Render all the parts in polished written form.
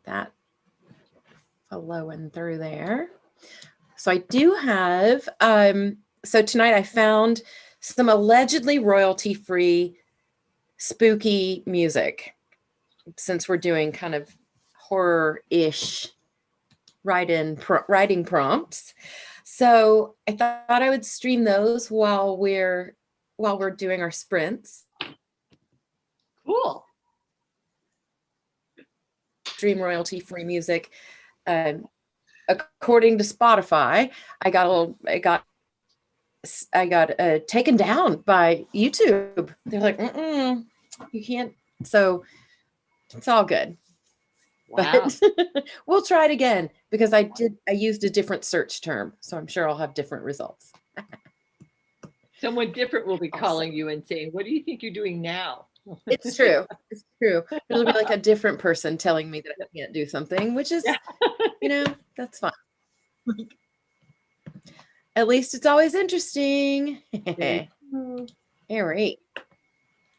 that flowing through there. So I do have, so tonight I found some allegedly royalty-free spooky music, since we're doing kind of horror-ish writing prompts. So I thought I would stream those while we're doing our sprints. Cool. Stream royalty-free music. According to Spotify, I got taken down by YouTube. They're like, you can't. So it's all good. Wow. But we'll try it again, because I used a different search term, so I'm sure I'll have different results. Someone different will be calling you and saying, what do you think you're doing now? It's true. It's true. It'll be like a different person telling me that I can't do something, which is, that's fine. At least it's always interesting. All right.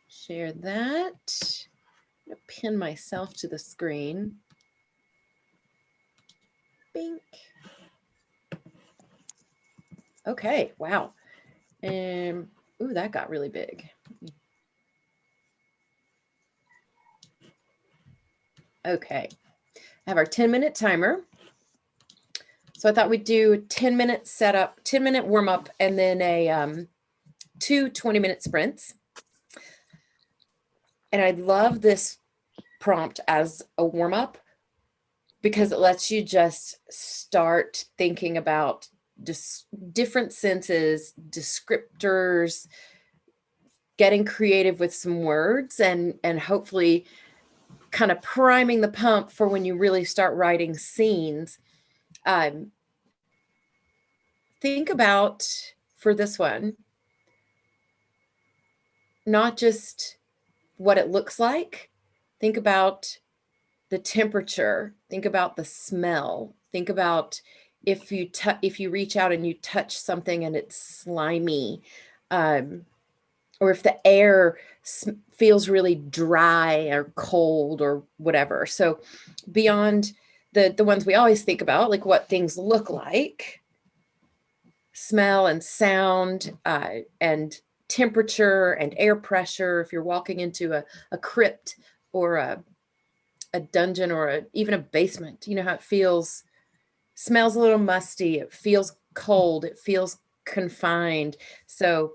Share that. I'm going to pin myself to the screen. Bink. Okay. Wow. Ooh, that got really big. Okay. I have our 10-minute timer. So I thought we'd do 10-minute setup, 10-minute warm up, and then a 2 20-minute sprints. And I love this prompt as a warm up, because it lets you just start thinking about different senses, descriptors, getting creative with some words, and hopefully kind of priming the pump for when you really start writing scenes. Think about, for this one, not just what it looks like. Think about the temperature. Think about the smell. Think about if you reach out and you touch something and it's slimy, or if the air feels really dry or cold or whatever. So beyond the ones we always think about, like what things look like, smell and sound, and temperature and air pressure. If you're walking into a crypt or a dungeon or even a basement, you know how it feels, smells a little musty, it feels cold, it feels confined. So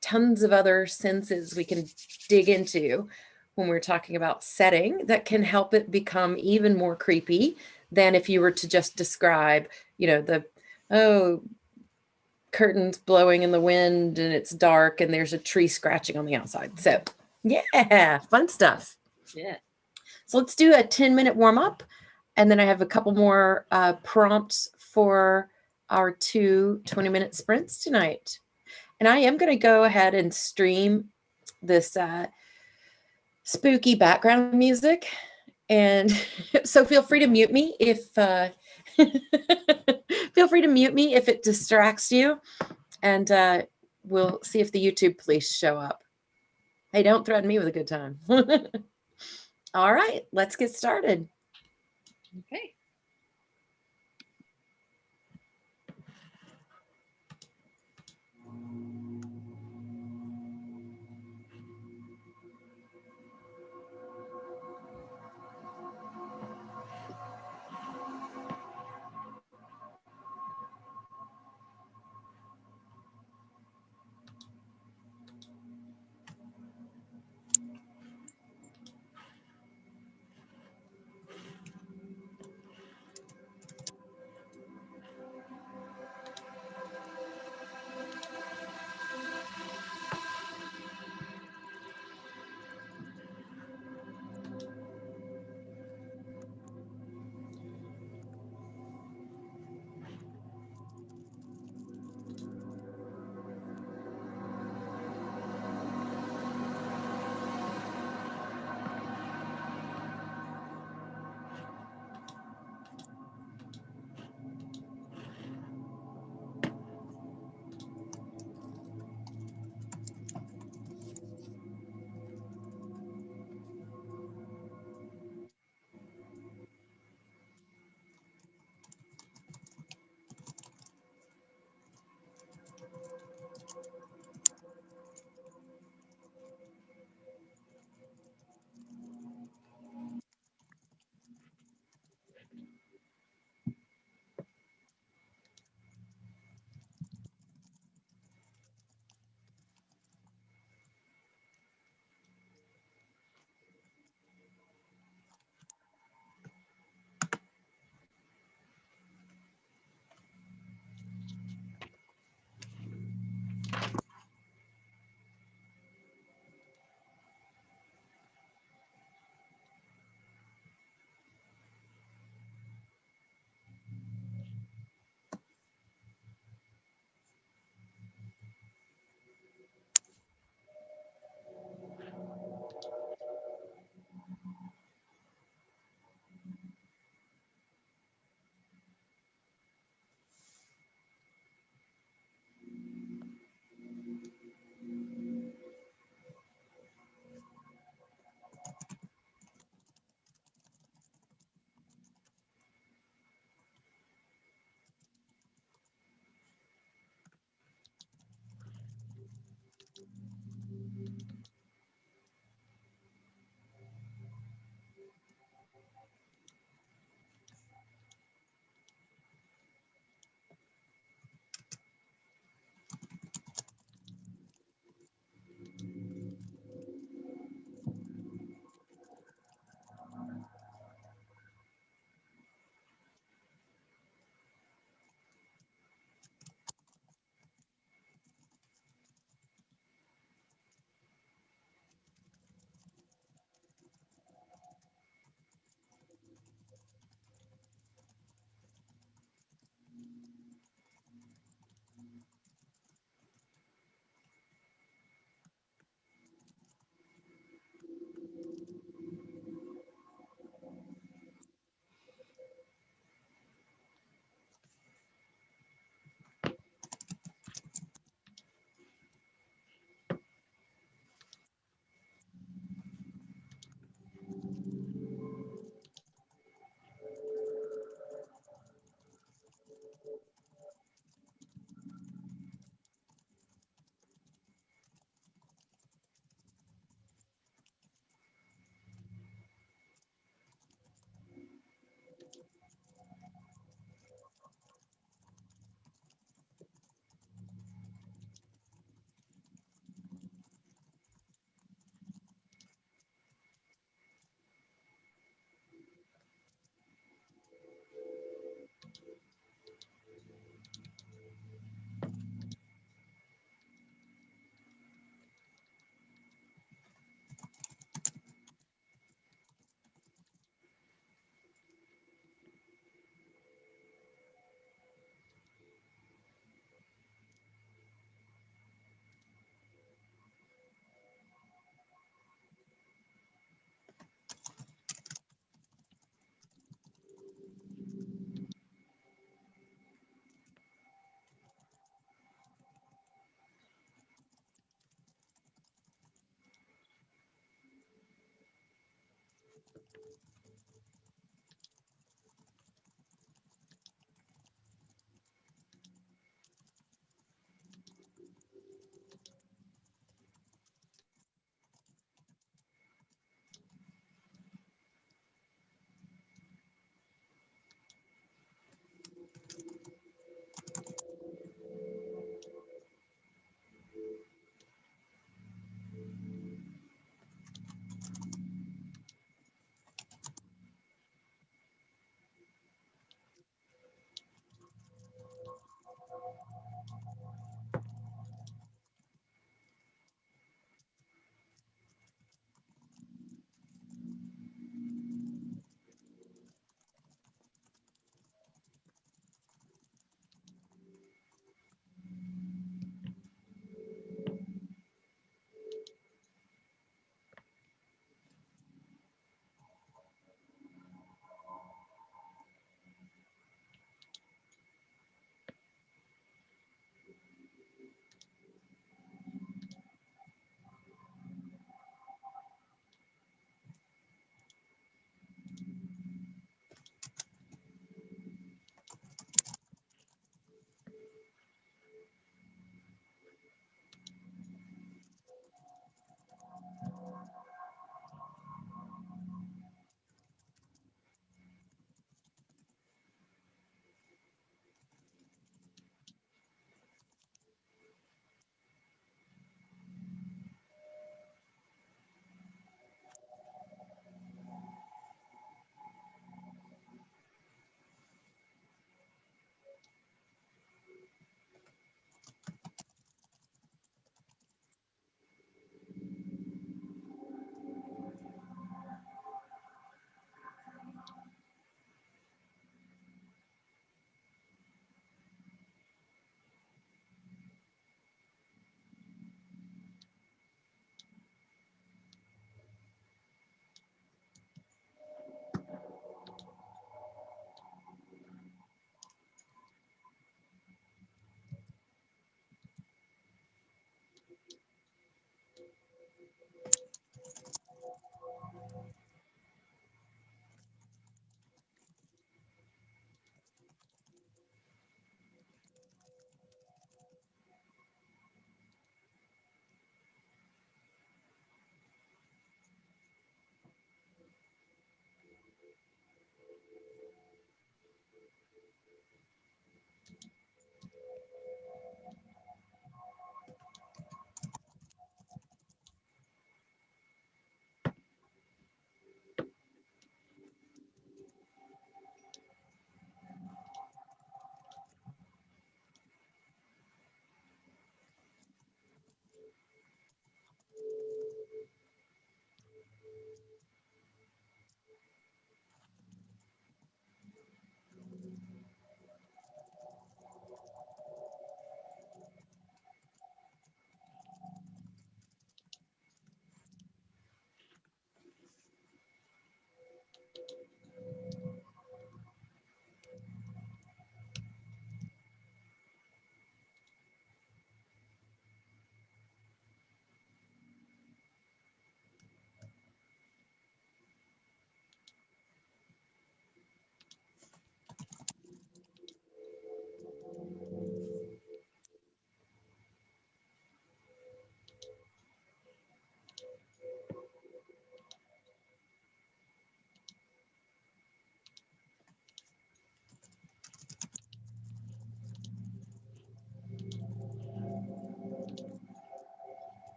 tons of other senses we can dig into when we're talking about setting that can help it become even more creepy than if you were to just describe, curtains blowing in the wind and it's dark and there's a tree scratching on the outside. So yeah, fun stuff. Yeah. So let's do a 10-minute warm up. And then I have a couple more prompts for our 2 20-minute sprints tonight. And I am going to go ahead and stream this spooky background music. And so feel free to mute me if it distracts you. And we'll see if the YouTube police show up. Hey, don't threaten me with a good time. All right, let's get started. Okay.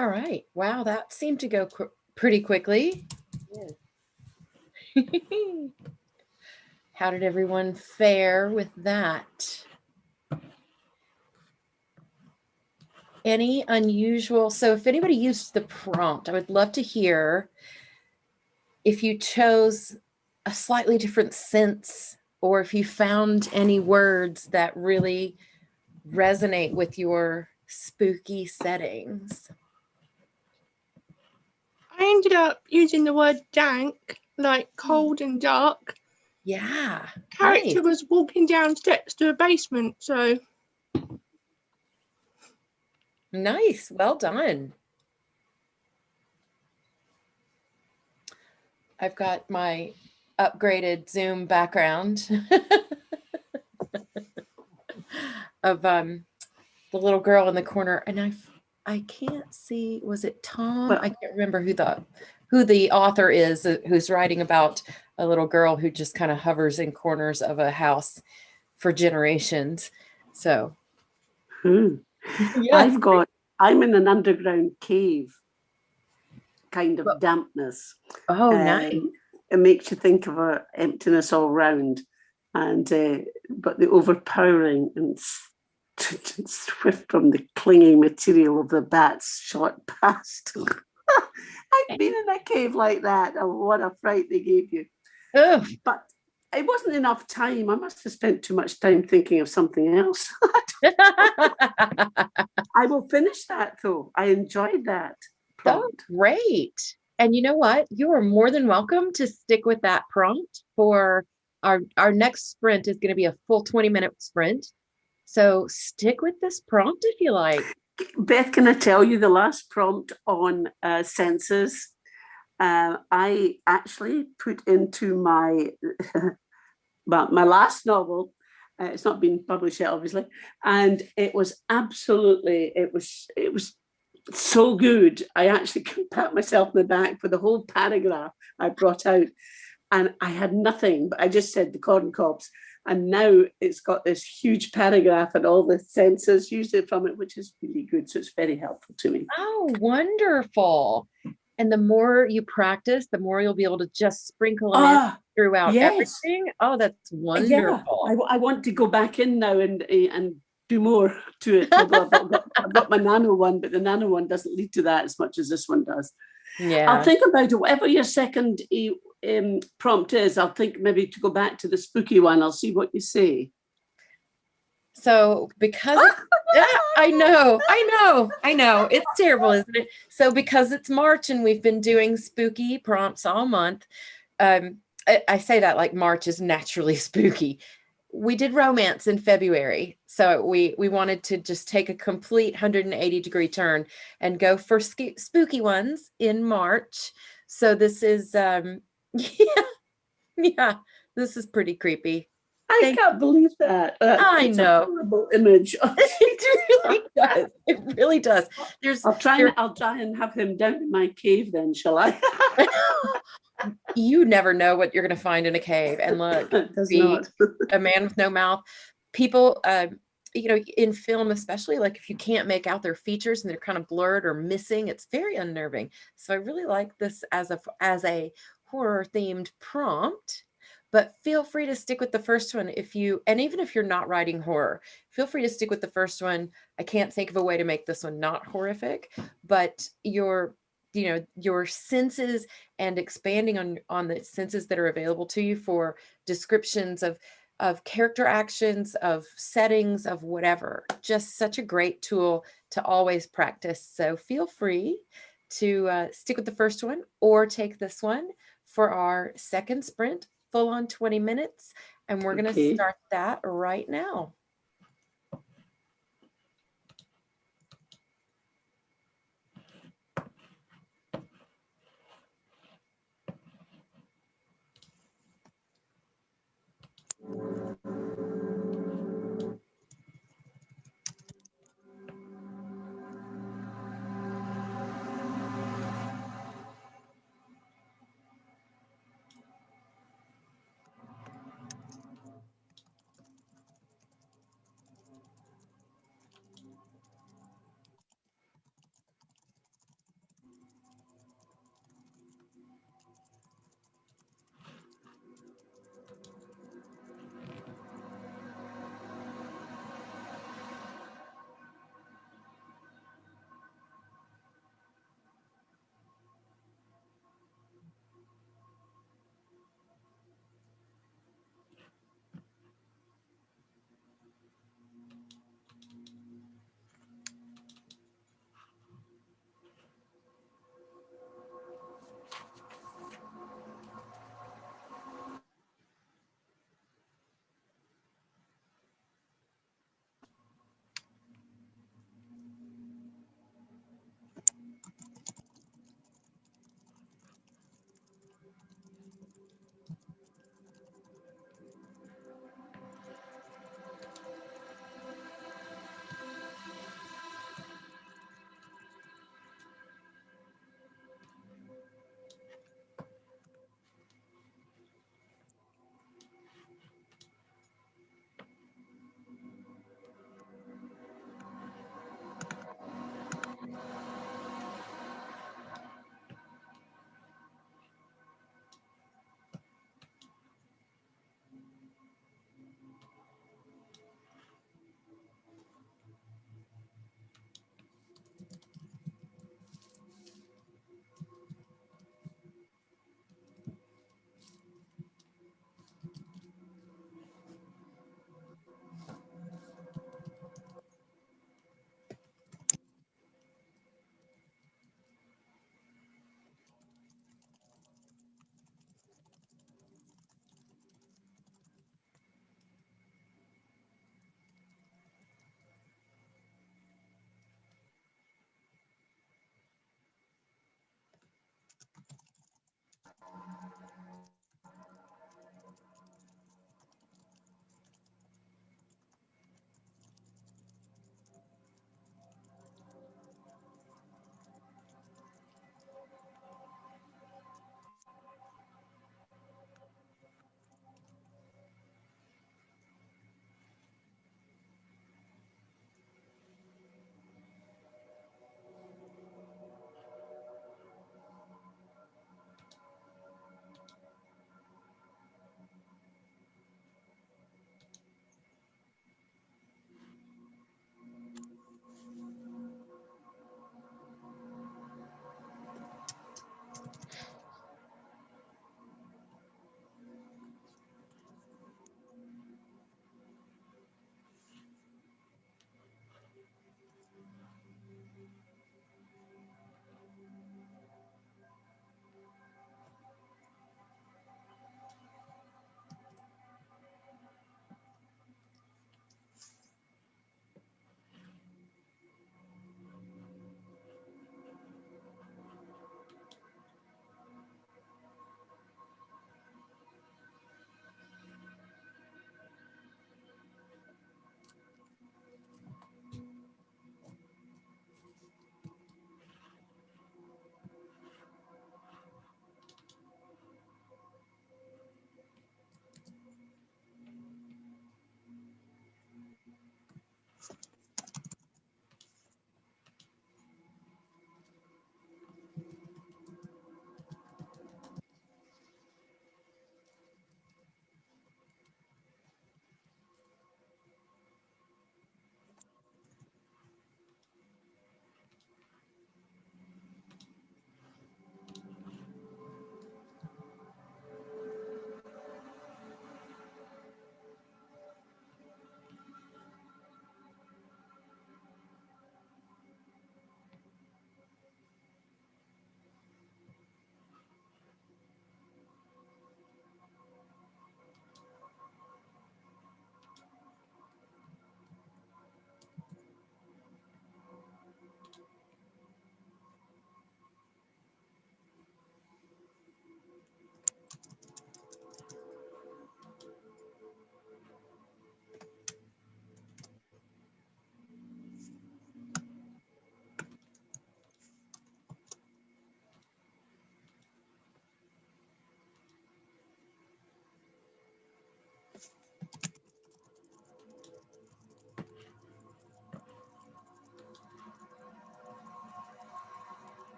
All right. Wow, that seemed to go pretty quickly. Yes. How did everyone fare with that? Any unusual? So if anybody used the prompt, I would love to hear if you chose a slightly different sense, or if you found any words that really resonate with your spooky settings. I ended up using the word dank, like cold and dark. Yeah. Character Nice. was walking down steps to a basement, so. Nice. Well done. I've got my upgraded Zoom background of the little girl in the corner, and I can't see, was it Tom? I can't remember who the author is who's writing about a little girl who just kind of hovers in corners of a house for generations. So yeah. I'm in an underground cave, kind of dampness. Oh, nice. It makes you think of a emptiness all round, and but the overpowering and swift from the clinging material of the bats shot past. I've been in a cave like that. Oh, what a fright they gave you. Ugh. But it wasn't enough time. I must have spent too much time thinking of something else. I will finish that though. I enjoyed that prompt. Oh, great. And you know what? You are more than welcome to stick with that prompt for our next sprint is going to be a full 20-minute sprint. So stick with this prompt if you like. Beth, can I tell you the last prompt on senses? I actually put into my my last novel. It's not been published yet, obviously, and it was so good. I actually could pat myself in the back for the whole paragraph I brought out, and I had nothing, but I just said the corn cobs. And now it's got this huge paragraph and all the senses used from it, which is really good. So it's very helpful to me. Oh, wonderful. And the more you practice, the more you'll be able to just sprinkle them in throughout everything. Oh, that's wonderful. Yeah. I want to go back in now and do more to it. Although I've got my nano one, but the nano one doesn't lead to that as much as this one does. Yeah. I'll think about it. Whatever your second prompt is, I'll think maybe to go back to the spooky one. I'll see what you say. So because I know, it's terrible, isn't it? So because it's March and we've been doing spooky prompts all month, I say that like March is naturally spooky. We did romance in February, so we wanted to just take a complete 180-degree turn and go for spooky ones in March. So this is yeah, this is pretty creepy. I can't believe that. I know. A horrible image. It really does. It really does. I'll try and have him down in my cave then, shall I? You never know what you're going to find in a cave. And look, a man with no mouth. People, in film, especially, like if you can't make out their features and they're kind of blurred or missing, it's very unnerving. So I really like this as a horror themed prompt. But feel free to stick with the first one and even if you're not writing horror, feel free to stick with the first one. I can't think of a way to make this one not horrific, but your senses and expanding on the senses that are available to you for descriptions of character actions, of settings, of whatever. Just such a great tool to always practice. So feel free to stick with the first one or take this one for our second sprint, full on 20 minutes. And we're going to start that right now.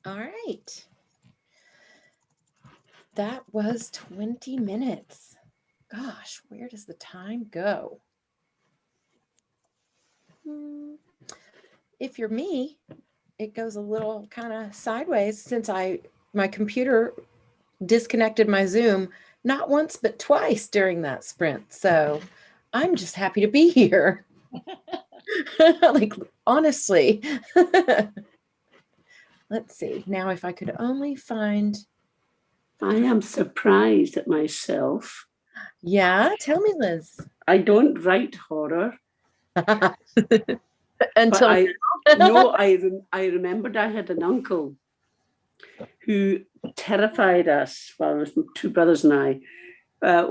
All right. That was 20 minutes. Gosh, where does the time go? If you're me, it goes a little kind of sideways since my computer disconnected my Zoom not once but twice during that sprint. So I'm just happy to be here. Like, honestly. Let's see. Now, if I could only find. I am surprised at myself. Yeah, tell me, Liz. I don't write horror. Until I remembered I had an uncle who terrified us, well, it was my two brothers and I,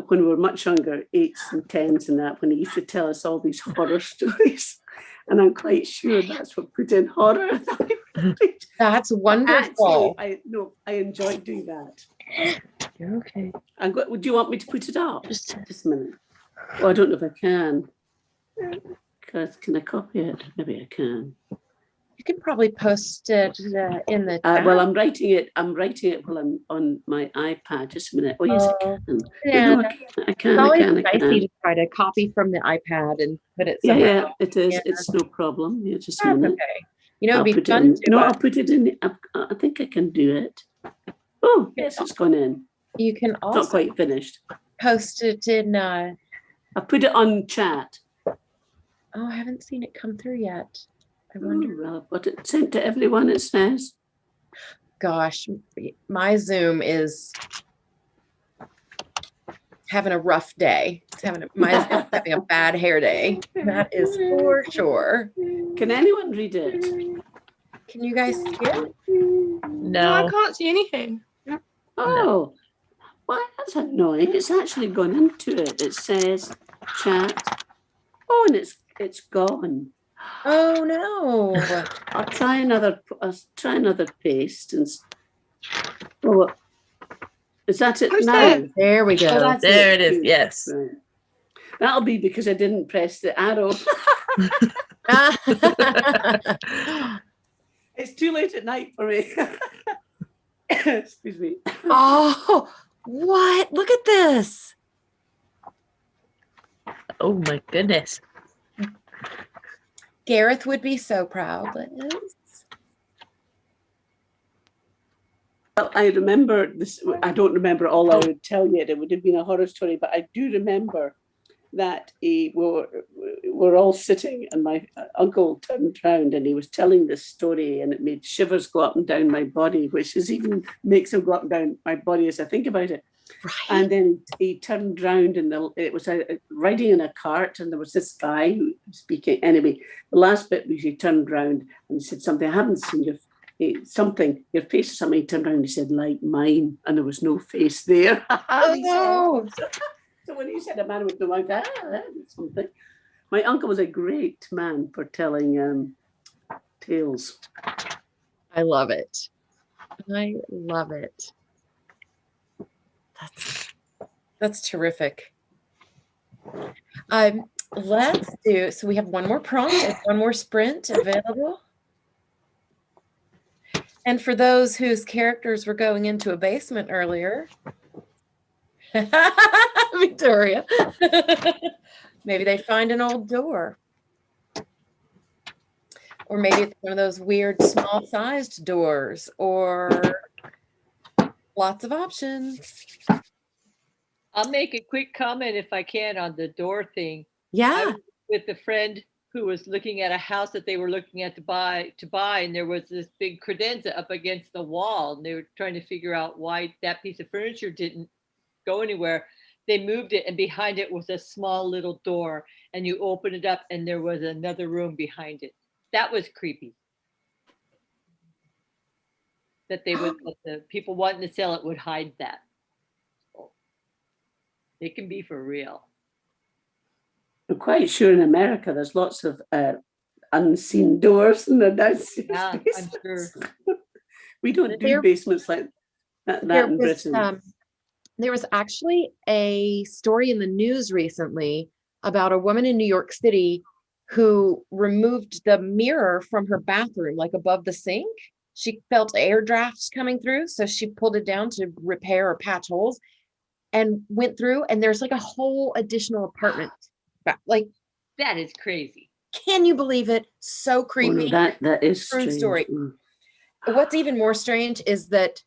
when we were much younger, 8s and 10s and that, when he used to tell us all these horror stories. And I'm quite sure that's what put in horror. That's wonderful. Actually, I enjoyed doing that. You're okay. Would you want me to put it up? Just a minute. Well, I don't know if I can. Can I copy it? Maybe I can. You can probably post it in the chat. Well, I'm writing it while I'm on my iPad. Just a minute. Oh, yes, I can. Yeah. No, I can. It's dicey to try to copy from the iPad and put it somewhere. Yeah, it is. Yeah. It's no problem. Yeah, just a minute. Okay. You know, it'd be fun to. I'll put it in. I think I can do it. Oh, yes, it's gone in. You can also. It's not quite finished. Post it in. I put it on chat. Oh, I haven't seen it come through yet. I wonder. Well, I've got it sent to everyone, it says. Gosh, my Zoom is having a rough day. It's having a bad hair day. That is for sure. Can anyone read it? Can you guys see it? No, I can't see anything. Oh, well, that's annoying. It's actually gone into it. It says chat. Oh, and it's gone. Oh no! I'll try another paste and. Oh, is that it now? There we go. Oh, there it is. Yes. Right. That'll be because I didn't press the arrow. It's too late at night for me. Excuse me. Oh, what? Look at this. Oh my goodness. Gareth would be so proud, Liz. Well, I remember this. I don't remember all I would tell you. It would have been a horror story, but I do remember that we were all sitting and my uncle turned round and he was telling this story and it made shivers go up and down my body, which is even makes them go up and down my body as I think about it. Right. And then he turned round and it was riding in a cart and there was this guy who was speaking. Anyway, the last bit was he turned round and he said something, I haven't seen your face or something. He turned around and he said, like mine, and there was no face there. Oh no. So when he said a man with no mouth, that's something. My uncle was a great man for telling tales. I love it. I love it. That's terrific. Let's do, so we have one more prompt and one more sprint available. And for those whose characters were going into a basement earlier, Victoria, maybe they find an old door. Or maybe it's one of those weird small-sized doors, or lots of options. I'll make a quick comment if I can on the door thing. Yeah. I was with a friend who was looking at a house that they were looking at to buy, and there was this big credenza up against the wall, and they were trying to figure out why that piece of furniture didn't go anywhere. They moved it, and behind it was a small little door, and you open it up and there was another room behind it. That was creepy. That they would, that the people wanting to sell it would hide that. So it can be for real. I'm quite sure in America there's lots of unseen doors in the downstairs basements. I'm sure. We don't do basements like that in Britain. There was actually a story in the news recently about a woman in New York City who removed the mirror from her bathroom, like above the sink. she felt air drafts coming through, so she pulled it down to repair or patch holes and went through, and there's like a whole additional apartment back. Like, That is crazy. can you believe it? So Oh, creepy. no, that is True strange. story. Mm. What's even more strange is that,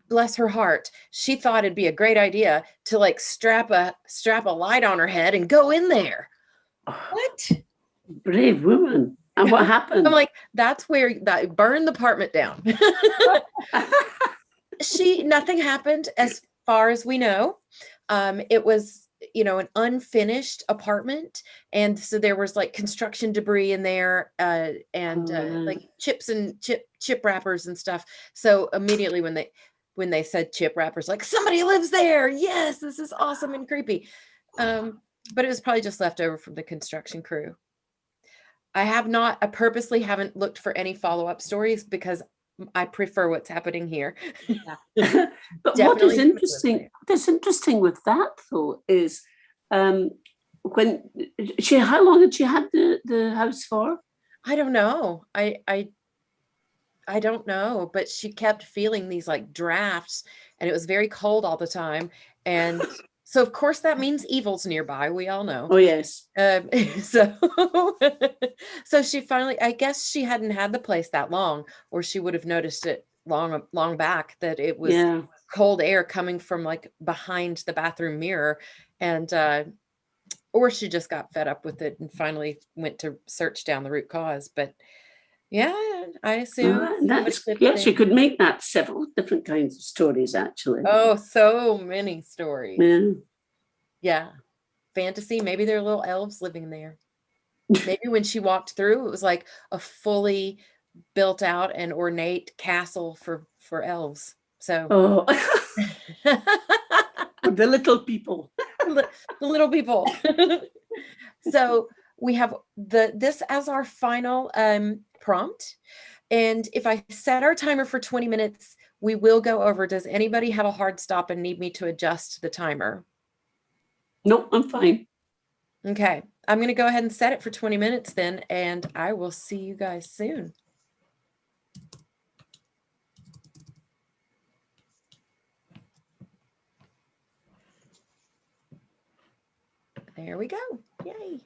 bless her heart, she thought it'd be a great idea to like strap a light on her head and go in there. What? Brave woman. And what happened? I'm like, that's where that burn the apartment down. Nothing happened as far as we know. It was, an unfinished apartment, and so there was like construction debris in there, and like chips and chip wrappers and stuff. So immediately when they said chip wrappers, like, somebody lives there. Yes, this is awesome and creepy. But it was probably just left over from the construction crew. I purposely haven't looked for any follow-up stories because I prefer what's happening here. But what is interesting with that though is when how long had she had the house for? I don't know. I don't know, but she kept feeling these like drafts, and it was very cold all the time. And so of course that means evil's nearby. We all know. Oh yes. So so she finally, I guess she hadn't had the place that long, or she would have noticed it long back, that it was cold air coming from like behind the bathroom mirror. And or she just got fed up with it and finally went to search down the root cause. But yeah, I assume yes, you could make that several different kinds of stories actually. Oh, so many stories. Yeah. Fantasy, maybe there are little elves living there. Maybe when she walked through, it was like a fully built out and ornate castle for elves. So the little people. The little people. So we have this as our final prompt. And if I set our timer for 20 minutes, we will go over. Does anybody have a hard stop and need me to adjust the timer? No, I'm fine. Okay, I'm going to go ahead and set it for 20 minutes then, and I will see you guys soon. There we go. Yay.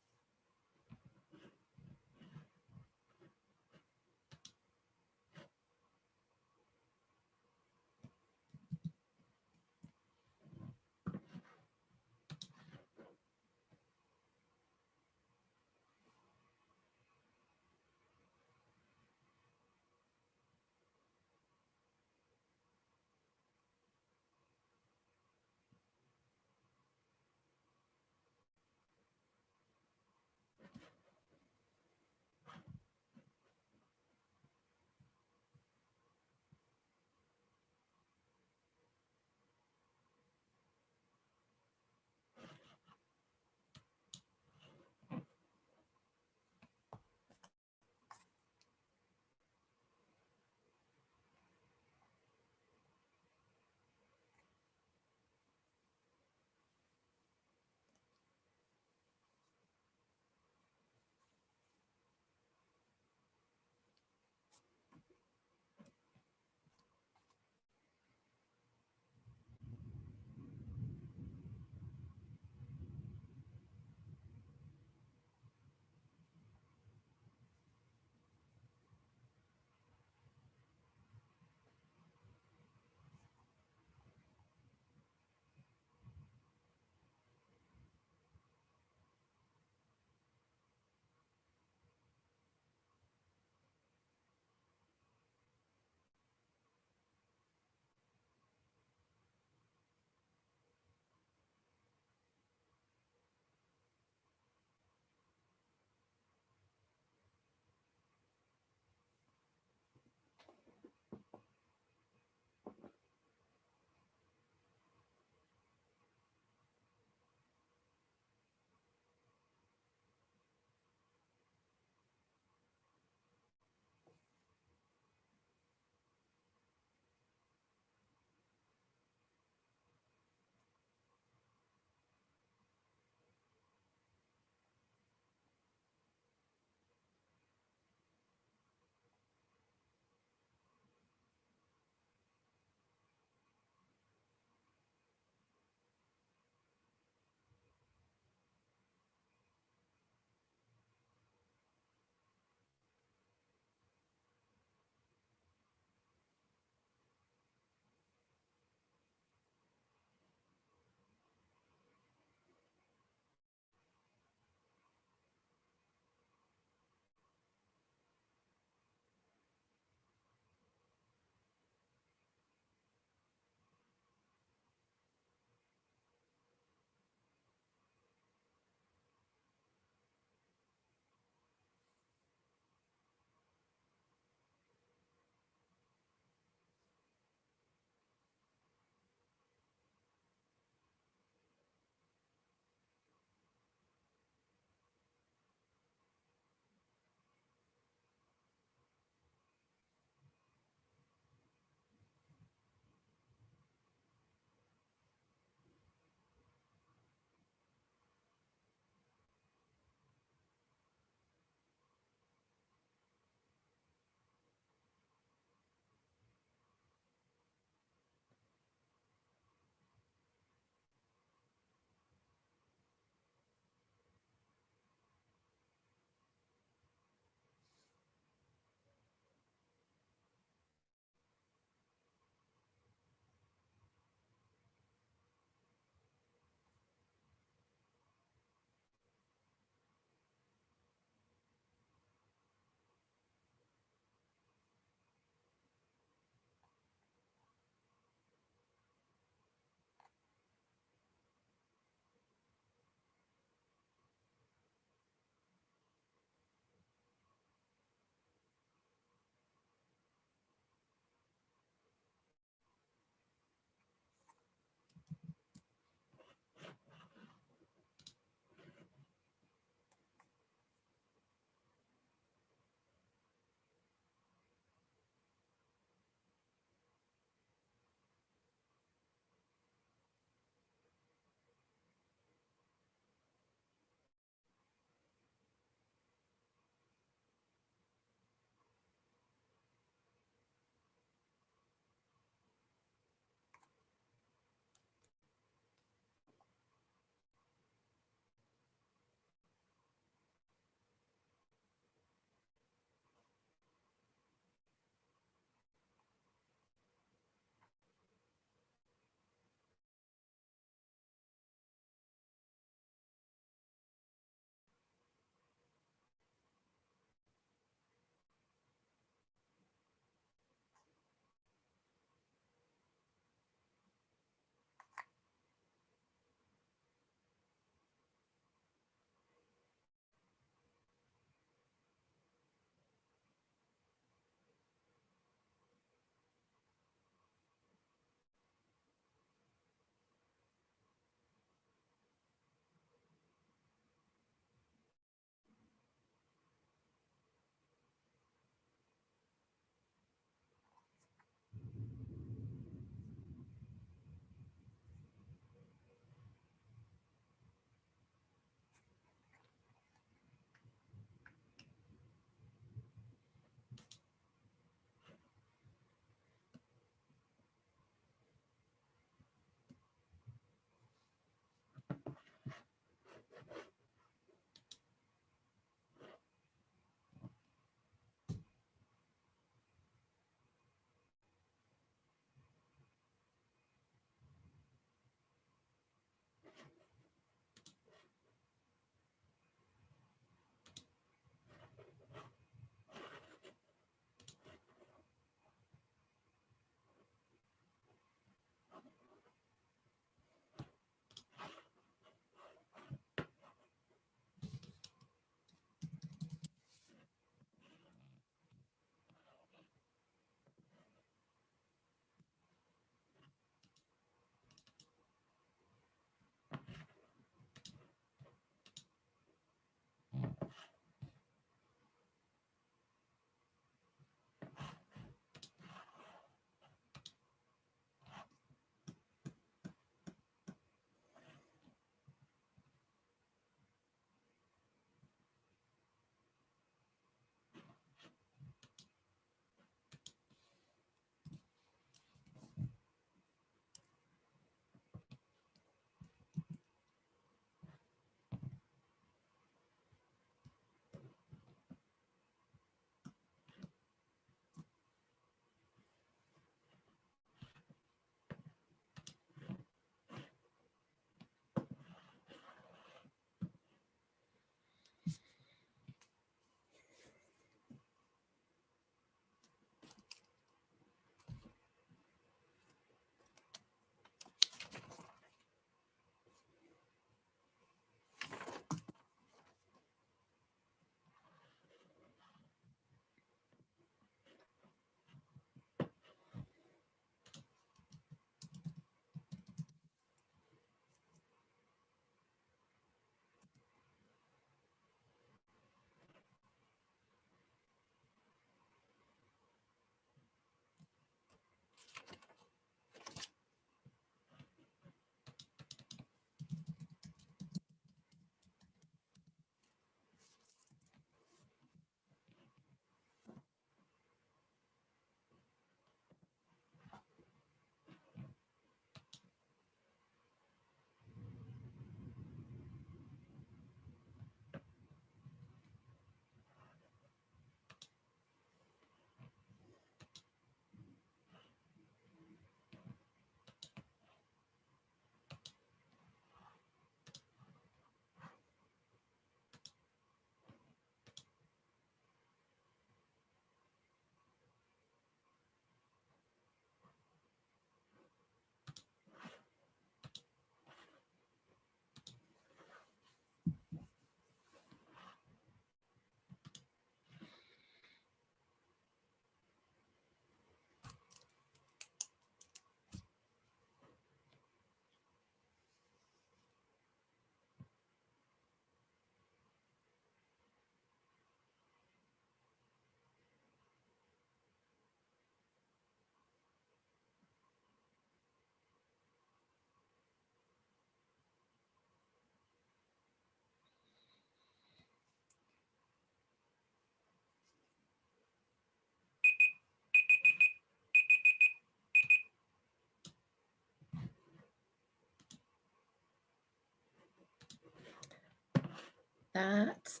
That's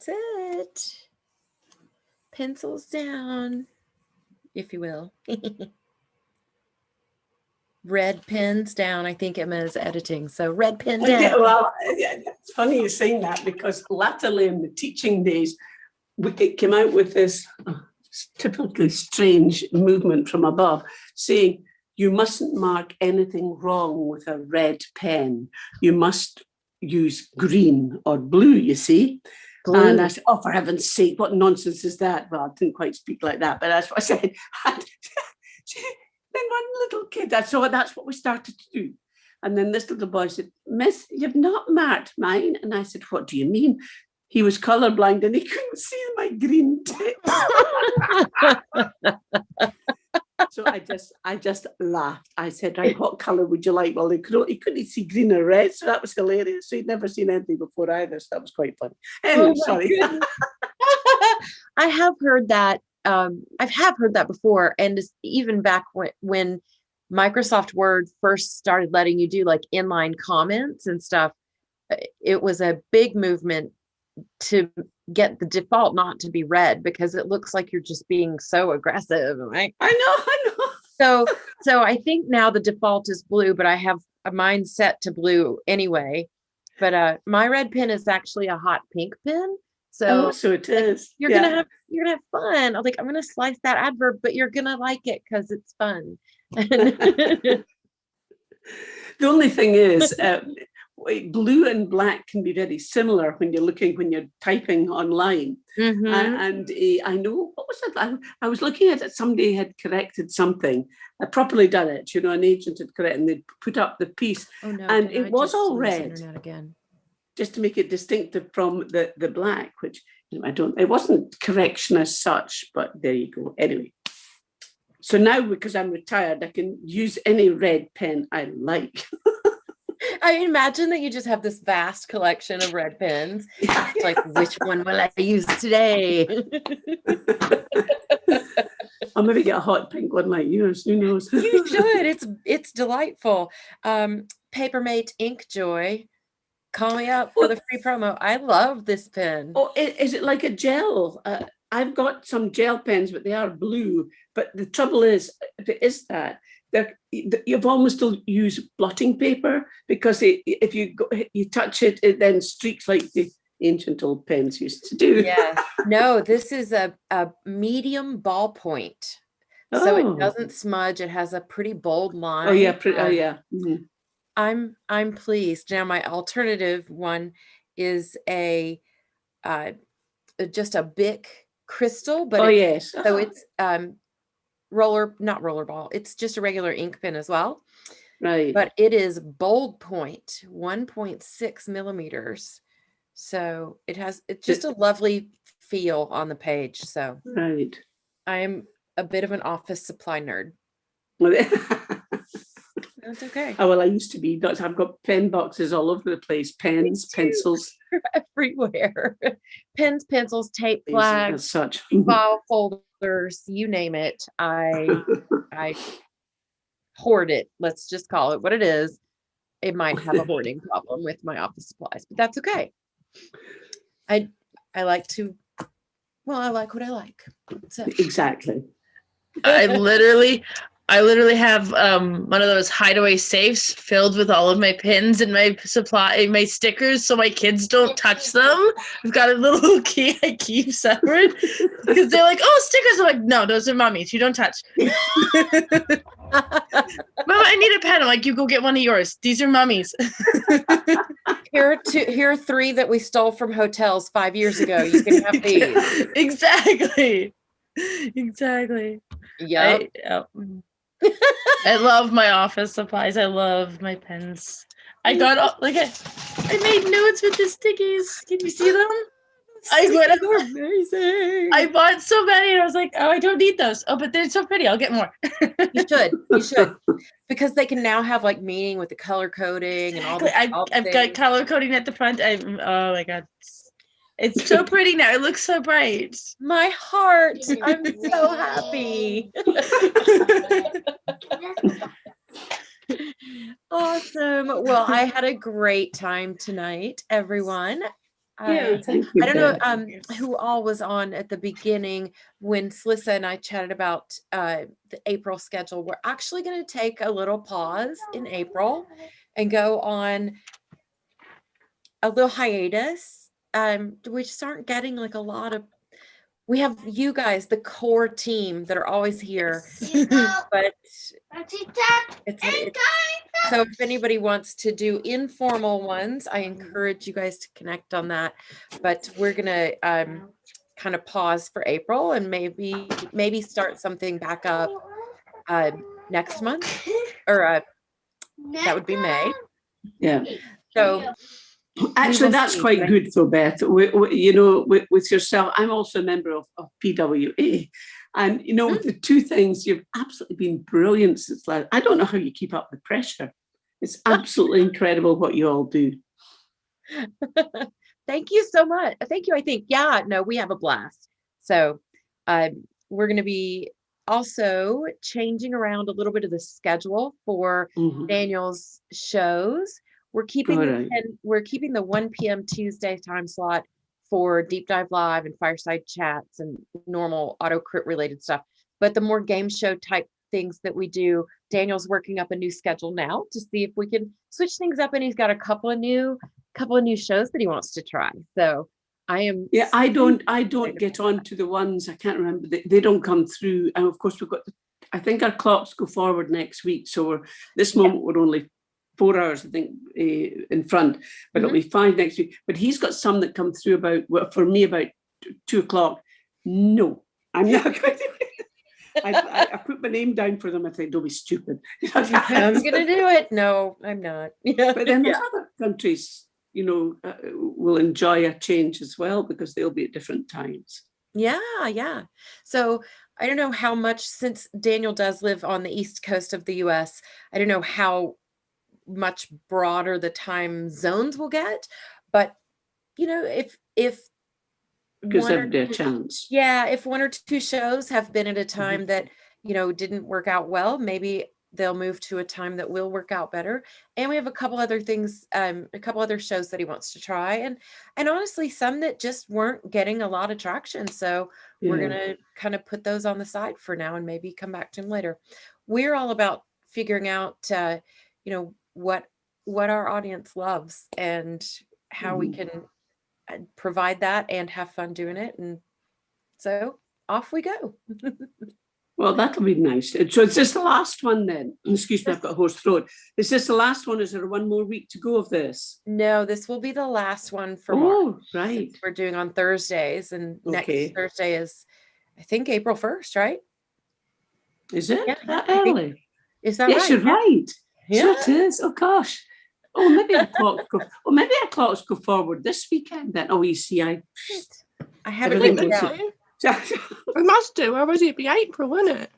it. Pencils down, if you will. Red pens down. I think Emma is editing. So red pen down. Yeah, well, it's funny you saying that, because latterly in the teaching days, it came out with this typically strange movement from above saying, you mustn't mark anything wrong with a red pen. You must use green or blue, you see. Blue. And I said, oh, for heaven's sake, what nonsense is that? Well, I didn't quite speak like that, but that's what I said. Then one little kid, so that's what we started to do. And then this little boy said, Miss, you've not marked mine. And I said, what do you mean? He was colourblind and he couldn't see my green tips. So I just laughed. I said, right, what colour would you like? Well, he couldn't see green or red, so that was hilarious. So he'd never seen anything before either, so that was quite funny. Anyway, sorry. I have heard that. I've heard that before, and even back when Microsoft Word first started letting you do like inline comments and stuff, it was a big movement to get the default not to be red, because it looks like you're just being so aggressive, right? I know. So I think now the default is blue, but I have mine set to blue anyway. But my red pen is actually a hot pink pen. So it is. You're gonna have fun. I'm like, I'm gonna slice that adverb, but you're gonna like it because it's fun. The only thing is, blue and black can be very similar when you're typing online. Mm-hmm. And I know, what was it? I was looking at it. Somebody had corrected something, properly done it. An agent had corrected, and they put up the piece, and it was all red. Again. Just to make it distinctive from the black, which it wasn't correction as such, but there you go. Anyway, so now because I'm retired, I can use any red pen I like. I imagine that you just have this vast collection of red pens. It's like, which one will I use today? I'll maybe get a hot pink one like yours. Who knows? You should. It's delightful. Papermate Ink Joy. Call me up for the free promo. I love this pen. Oh, is it like a gel? I've got some gel pens, but they are blue. But the trouble is, if it is that, you've almost to use blotting paper, because if you touch it, it then streaks like the ancient old pens used to do. Yeah. No, this is a medium ballpoint. So it doesn't smudge. It has a pretty bold line. Oh, yeah. Yeah. Mm-hmm. I'm pleased. Now my alternative one is just a Bic crystal, but yes. So it's not rollerball. It's just a regular ink pen as well. Right. But it is bold point, 1.6 millimeters. So it's just a lovely feel on the page. So right. I am a bit of an office supply nerd. That's okay. Oh, well, I used to be. I've got pen boxes all over the place. Pens, pencils. Everywhere. Pens, pencils, tape, flags, such. file folders, you name it. I hoard it. Let's just call it what it is. It might have a hoarding problem with my office supplies, but that's okay. I like what I like. So. Exactly. I literally have one of those hideaway safes filled with all of my pins and my stickers, so my kids don't touch them. I've got a little key I keep separate because they're like, "Oh, stickers!" I'm like, "No, those are mommy's. You don't touch." Mama, I need a pen. I'm like, "You go get one of yours. These are mommy's." Here are 3 that we stole from hotels 5 years ago. You can have these. Exactly. Yep. I love my office supplies. I love my pens. I got I made notes with the stickies. Can you see them? Amazing. I bought so many and I was like, oh, I don't need those. Oh, but they're so pretty. I'll get more. You should. Because they can now have like meaning with the color coding and all the I've got color coding at the front. Oh my God. It's so pretty now. It looks so bright. My heart. I'm so happy. Awesome. Well, I had a great time tonight, everyone. Thank you, I don't know Beth. who all was on at the beginning when Slissa and I chatted about the April schedule. We're actually going to take a little pause in April and go on a little hiatus. We just aren't getting like a lot of. We have you guys, the core team that are always here, but so if anybody wants to do informal ones, I encourage you guys to connect on that. But we're gonna kind of pause for April and maybe start something back up next month, or that would be May. Yeah. So actually, that's quite good, though, Beth. With yourself, I'm also a member of PWA. And, with the two things, you've absolutely been brilliant since last. I don't know how you keep up the pressure. It's absolutely incredible what you all do. Thank you so much. Thank you. I think, we have a blast. So we're going to be also changing around a little bit of the schedule for Daniel's shows. We're keeping the 1 p.m. Tuesday time slot for Deep Dive Live and Fireside Chats and normal AutoCrit related stuff. But the more game show type things that we do, Daniel's working up a new schedule now to see if we can switch things up, and he's got a couple of new shows that he wants to try. So I am. Yeah, I don't get on to the ones, I can't remember. They don't come through. And of course, we've got. I think our clocks go forward next week. So this moment we're only 4 hours, I think, in front, but it'll be 5 next week. But he's got some that come through about 2 o'clock. No, I'm not going to. I put my name down for them. I think, don't be stupid. I'm going to do it. No, I'm not. But then there's other countries, will enjoy a change as well because they'll be at different times. Yeah. So I don't know how much, since Daniel does live on the East Coast of the US, I don't know how much broader the time zones will get, but if because there'd be a chance. Yeah, if 1 or 2 shows have been at a time that didn't work out well, maybe they'll move to a time that will work out better. And we have a couple other things, a couple other shows that he wants to try, and honestly some that just weren't getting a lot of traction. So we're gonna kind of put those on the side for now and maybe come back to them later. We're all about figuring out what our audience loves and how we can provide that and have fun doing it. And so off we go. Well, that'll be nice. So is this the last one then? Excuse me, I've got a hoarse throat. Is this the last one? Is there one more week to go of this? No, this will be the last one for March. Right. We're doing on Thursdays, and next Thursday is, I think, April 1st, right? Is it that early? Is that yes, right? You're right. Yeah. So it is. Oh gosh. Oh, maybe our clocks go. Well, maybe our clocks go forward this weekend then. Oh, you see, I haven't written down. We must do, or would it be April, wouldn't it?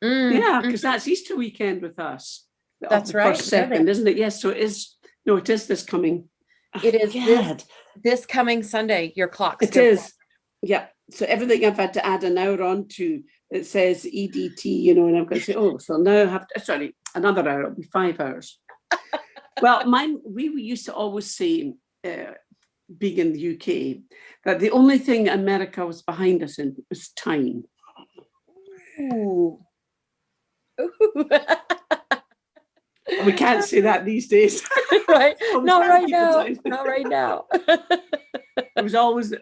Yeah, because that's Easter weekend with us. That's right. First, second, isn't it? Yes. So it is. No, it is this coming. It is this coming Sunday. Your clocks. It is. Forward. Yeah. So everything I've had to add an hour on to, it says EDT, and I'm going to say, so now I have to, another hour. It'll be 5 hours. Well, we used to always say, being in the UK, that the only thing America was behind us in was time. Ooh. We can't say that these days. Right? Not right now. Not right now. It was always,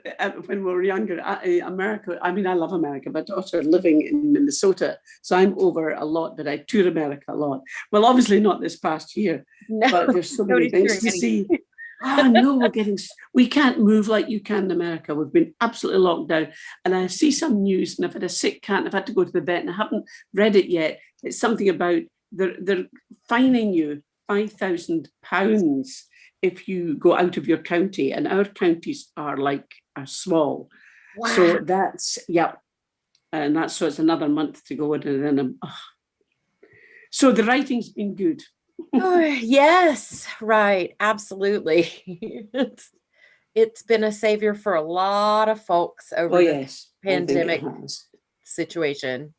when we were younger, America, I love America. My daughter living in Minnesota, so I'm over a lot, but I tour America a lot. Well, obviously not this past year, but there's so many things to see. No, we can't move like you can in America. We've been absolutely locked down. And I see some news, and I've had a sick cat, and I've had to go to the vet, and I haven't read it yet. It's something about they're fining you £5,000 if you go out of your county, and our counties are small. Wow. So that's and so it's another month to go, and then so the writing's been good. Oh, yes, right, absolutely. It's been a savior for a lot of folks over the pandemic situation.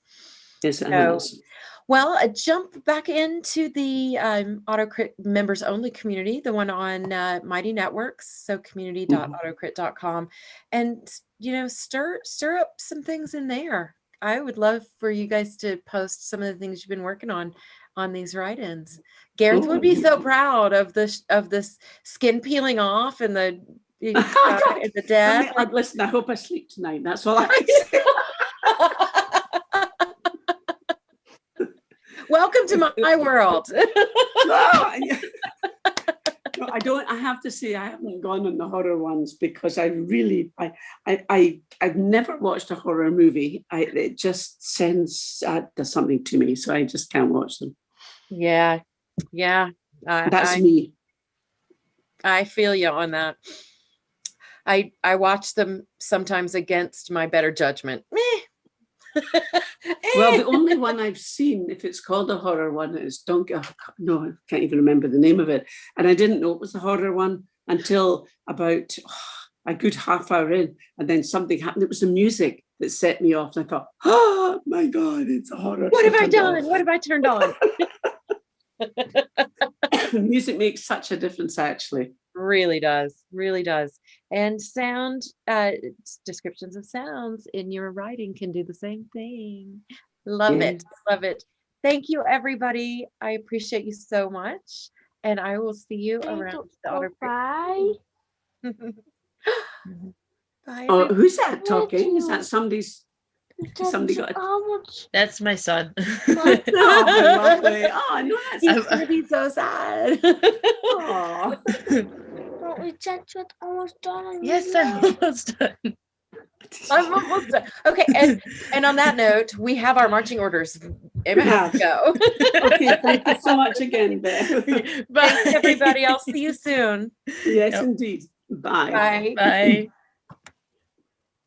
Yes, it has. Well, jump back into the AutoCrit members only community, the one on Mighty Networks, so community.autocrit.com, and stir up some things in there. I would love for you guys to post some of the things you've been working on these write-ins. Gareth would be so proud of this skin peeling off and the death. Listen, I hope I sleep tonight. That's all I say. Welcome to my world. No, I don't. I have to say, I haven't gone on the horror ones because I've never watched a horror movie. It just sends does something to me, so I just can't watch them. Yeah. That's me. I feel you on that. I watch them sometimes against my better judgment. Well, the only one I've seen, if it's called a horror one, is I can't even remember the name of it. And I didn't know it was a horror one until about a good half hour in. And then something happened. It was the music that set me off. And I thought, oh my God, it's a horror. What have I done? What have I turned on? Music makes such a difference, actually. Really does. And sound, descriptions of sounds in your writing can do the same thing. Love it. Thank you, everybody. I appreciate you so much. And I will see you around the AutoCrit. Bye. Oh, who's that talking? Is that somebody got That's my son. Oh, lovely. Oh, no, He's gonna be so sad. oh. Almost done. Yes, I'm almost done. I'm almost done. Okay, and on that note, we have our marching orders. Emma has to go. Okay, thank you so much again, Beth. Bye, everybody. I'll see you soon. Yes, indeed. Bye. Bye. Bye.